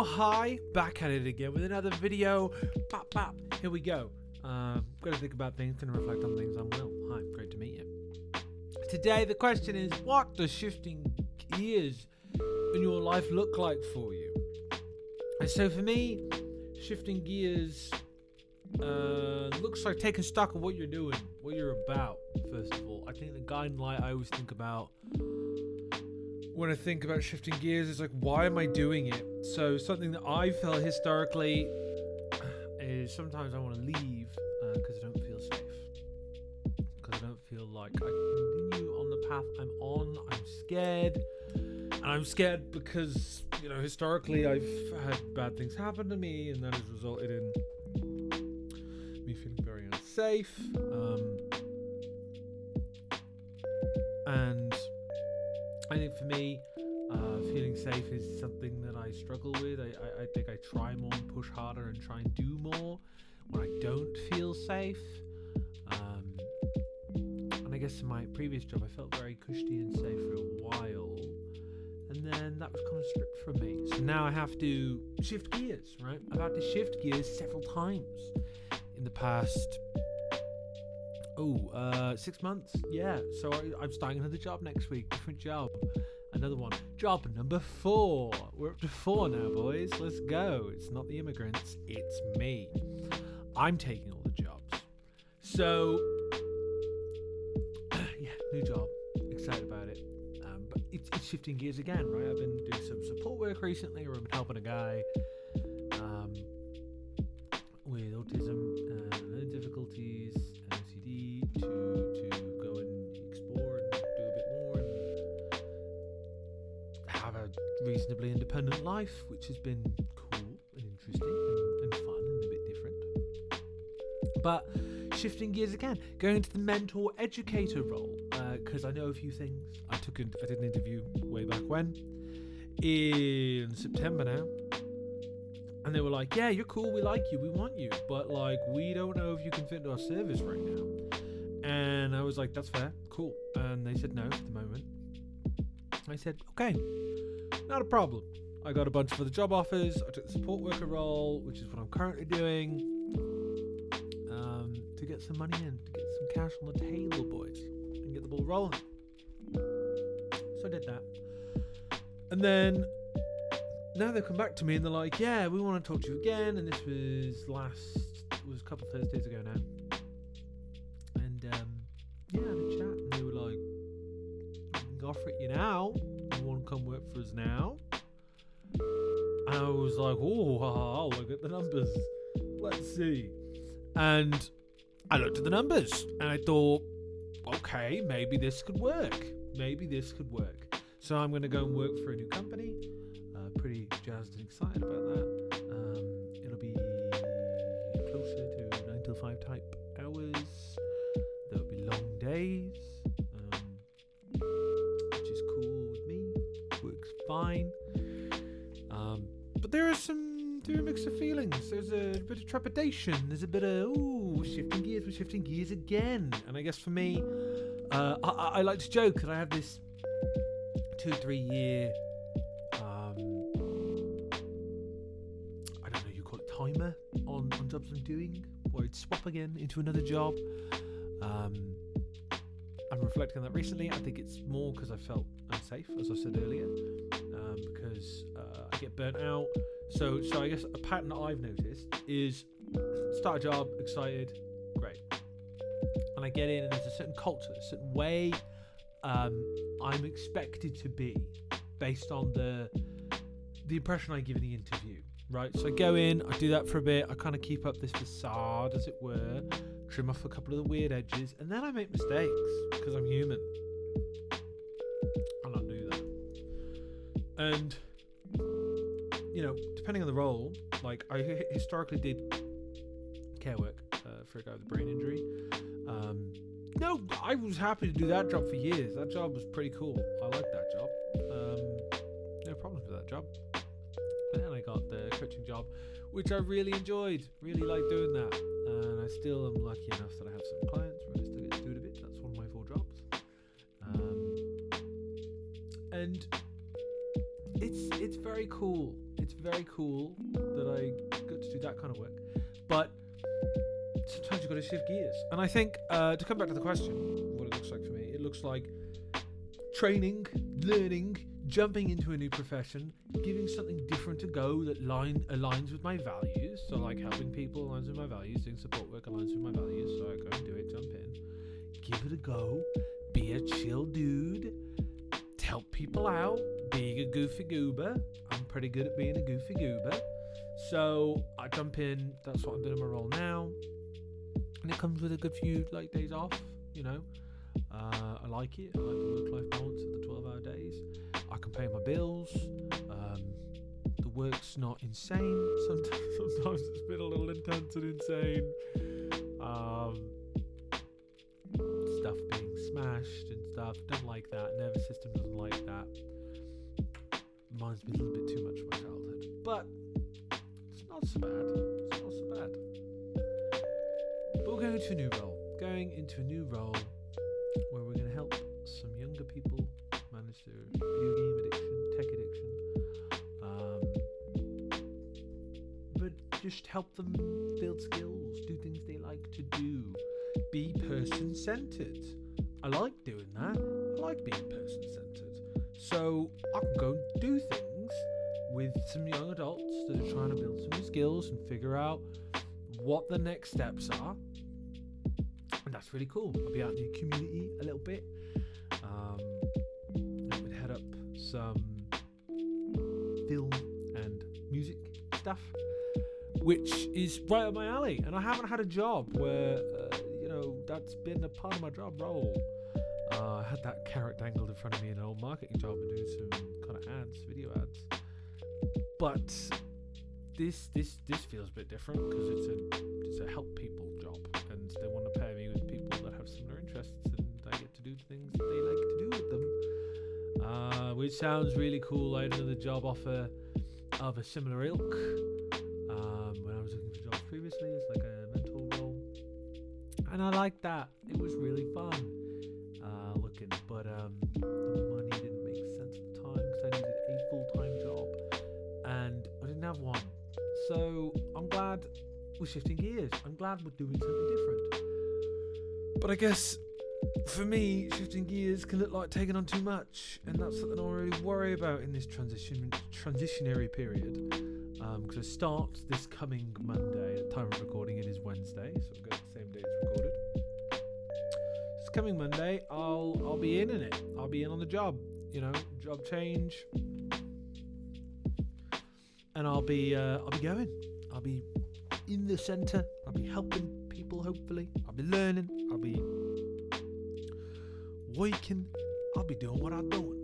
hi, back at it again with another video. Bop, bop, here we go. Gotta think about things, gonna reflect on things. I'm Will. Hi, great to meet you. Today the question is, what does shifting gears in your life look like for you? And so for me, shifting gears looks like taking stock of what you're doing, what you're about, first of all. I think the guiding light I always think about when I think about shifting gears is like, why am I doing it? So something that I felt historically is sometimes I want to leave because I don't feel safe. Because I don't feel like I can continue on the path I'm on. I'm scared. And I'm scared because, historically I've had bad things happen to me, and that has resulted in me feeling very unsafe. And I think for me, feeling safe is something that I struggle with. I think I try more and push harder and try and do more when I don't feel safe. And I guess in my previous job, I felt very cushy and safe for a while. And then that was kind of stripped from me. So now I have to shift gears, right? I've had to shift gears several times in the past 6 months. Yeah, so I'm starting another job next week. Different job. Another one. Job number 4. We're up to 4 now, boys. Let's go. It's not the immigrants. It's me. I'm taking all the jobs. So, yeah, new job. Excited about it. But it's shifting gears again, right? I've been doing some support work recently, or I've been helping a guy with autism and learning difficulties and OCD to go and explore and do a bit more and have a reasonably independent life, which has been cool and interesting and fun and a bit different. But shifting gears again, going into the mentor educator role, because I know a few things. I did an interview way back when, in September now, and they were like, yeah, you're cool, we like you, we want you, but like, we don't know if you can fit into our service right now. And I was like, that's fair, cool. And they said no for the moment. I said, okay, not a problem. I got a bunch of other job offers. I took the support worker role, which is what I'm currently doing, to get some money in, to get some cash on the table, boys, and get the ball rolling. So I did that. And then now they've come back to me and they're like, yeah, we want to talk to you again. And this was a couple of Thursdays ago now. And yeah, I had a chat and they were like, we can offer it you now. You want to come work for us now? And I was like, oh, I'll look at the numbers. Let's see. And I looked at the numbers and I thought, okay, maybe this could work. So I'm going to go and work for a new company. Pretty jazzed and excited about that. It'll be closer to 9 till 5 type hours. There'll be long days, which is cool with me. Works fine. But there are a mix of feelings. There's a bit of trepidation. There's a bit of, we're shifting gears again. And I guess for me, I like to joke that I have this 2 or 3 year timer on jobs I'm doing, where I'd swap again into another job. I'm reflecting on that recently. I think it's more because I felt unsafe, as I said earlier, because I get burnt out. So I guess a pattern that I've noticed is start a job, excited, great, and I get in and there's a certain culture, a certain way I'm expected to be based on the impression I give in the interview. Right, so I go in, I do that for a bit, I kind of keep up this facade, as it were, trim off a couple of the weird edges, and then I make mistakes, because I'm human. And I'll do that. And, depending on the role, like, I historically did care work for a guy with a brain injury. No, I was happy to do that job for years. That job was pretty cool. I liked that job. No problems with that job. And then I got the coaching job, which I really enjoyed. Really liked doing that. And I still am lucky enough that I have some clients where I still get to do it a bit. That's one of my 4 jobs. And it's very cool. It's very cool that I got to do that kind of work. But sometimes you've got to shift gears. And I think, to come back to the question, what it looks like for me, it looks like training, learning, jumping into a new profession, giving something different a go that aligns with my values. So like helping people aligns with my values, doing support work aligns with my values. So I go and do it, jump in, give it a go, be a chill dude, help people out, being a goofy goober. I'm pretty good at being a goofy goober. So I jump in, that's what I'm doing in my role now. And it comes with a good few like days off, you know. I like it. I like the work-life balance of the 12-hour days. I can pay my bills. The work's not insane. Sometimes it's been a little intense and insane. Stuff being smashed and stuff. Don't like that. Nervous system doesn't like that. Reminds me a little bit too much of my childhood. But it's not so bad. It's not so bad. But we're going into a new role. Going into a new role where we're going to help some younger people manage their video game addiction, tech addiction, but just help them build skills, do things they like to do, be person-centered. I like doing that. I like being person-centered. So I can go and do things with some young adults that are trying to build some new skills and figure out what the next steps are. And that's really cool. I'll be out in the community a little bit. I would head up some film and music stuff, which is right up my alley. And I haven't had a job where, that's been a part of my job role. I had that carrot dangled in front of me in an old marketing job and doing some kind of ads, video ads. But this feels a bit different because it's a help people job, and they want to pair me with people that have similar interests, and I get to do the things that they like to do with them, which sounds really cool. I had another job offer of a similar ilk when I was looking for jobs previously. It's like a mentor role, and I liked that. It was really fun looking, but the money didn't make sense at the time because I needed a full-time job, and I didn't have one. So I'm glad we're shifting gears. I'm glad we're doing something different. But I guess for me, shifting gears can look like taking on too much, and that's something I don't really worry about in this transitionary period. Because I start this coming Monday. At the time of recording, it is Wednesday, so we've got the same day it's recorded. This coming Monday, I'll be in it. I'll be in on the job. Job change. And I'll be going. I'll be in the centre. I'll be helping people. Hopefully, I'll be learning. I'll be working. I'll be doing what I'm doing,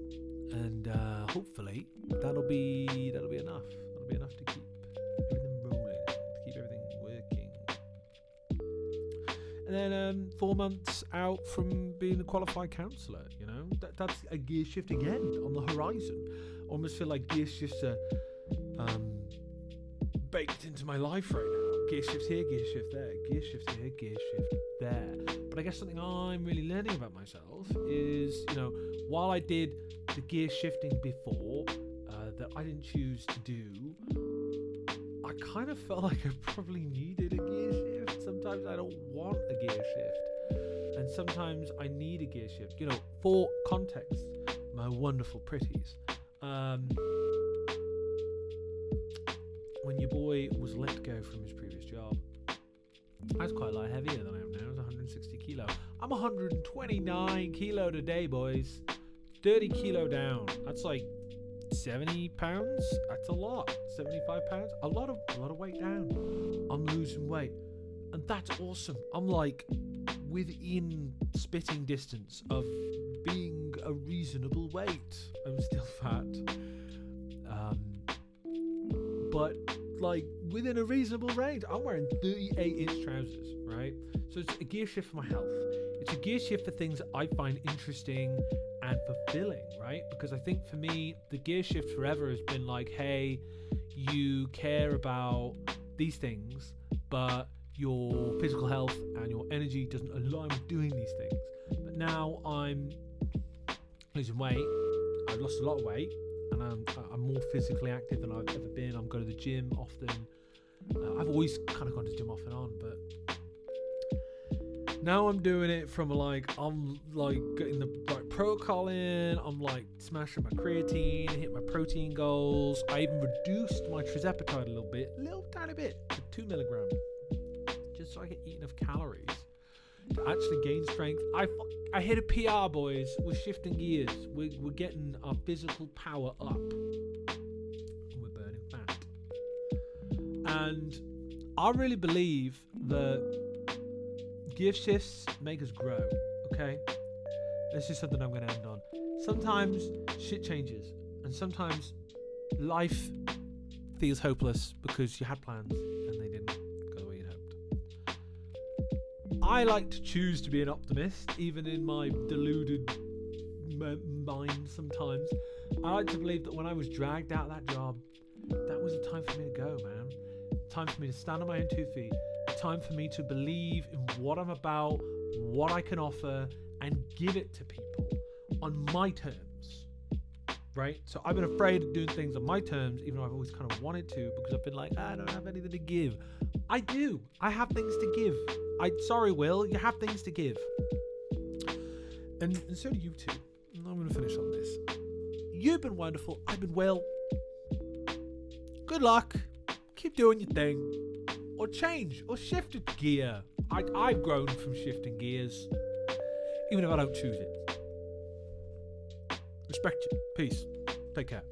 and hopefully that'll be enough. That'll be enough to keep everything rolling, to keep everything working. And then 4 months out from being a qualified counsellor, that's a gear shift again on the horizon. I almost feel like gear shifts are baked into my life right now. Gear shift here, gear shift there, gear shift here, gear shift there. But I guess something I'm really learning about myself is, while I did the gear shifting before that I didn't choose to do, I kind of felt like I probably needed a gear shift. Sometimes I don't want a gear shift, and sometimes I need a gear shift. For context, my wonderful pretties. When your boy was let go from his previous job, I was quite a lot heavier than I am now. I was 160 kilo. I'm 129 kilo today, boys. 30 kilo down. That's like 70 pounds. That's a lot. 75 pounds. A lot of weight down. I'm losing weight, and that's awesome. I'm like within spitting distance of being a reasonable weight. I'm still fat. But like within a reasonable range. I'm wearing 38-inch trousers, right? So it's a gear shift for my health. It's a gear shift for things that I find interesting and fulfilling, right? Because I think for me, the gear shift forever has been like, hey, you care about these things, but your physical health and your energy doesn't align with doing these things. But now I'm losing weight. I've lost a lot of weight, and I'm more physically active than I've ever been. I'm going to the gym often. I've always kind of gone to the gym off and on, but now I'm doing it from I'm getting the right protocol in. I'm smashing my creatine, hit my protein goals. I even reduced my trizepatide a little tiny bit, to 2 milligrams, just so I can eat enough calories to actually gain strength. I hit a PR, boys. We're shifting gears. We're getting our physical power up. And we're burning fat. And I really believe that gear shifts make us grow, okay? This is something I'm going to end on. Sometimes shit changes, and sometimes life feels hopeless because you had plans and they didn't go the way you'd hoped. I like to choose to be an optimist, even in my deluded mind sometimes. I like to believe that when I was dragged out of that job, that was the time for me to go, man. Time for me to stand on my own 2 feet. Time for me to believe in what I'm about, what I can offer, and give it to people on my terms, right? So I've been afraid of doing things on my terms, even though I've always kind of wanted to, because I've been like, I don't have anything to give. I do. I have things to give. Sorry, Will, you have things to give. And so do you too. And I'm going to finish on this. You've been wonderful. I've been Will. Good luck. Keep doing your thing. Or change, or shift a gear. I've grown from shifting gears, even if I don't choose it. Respect you. Peace. Take care.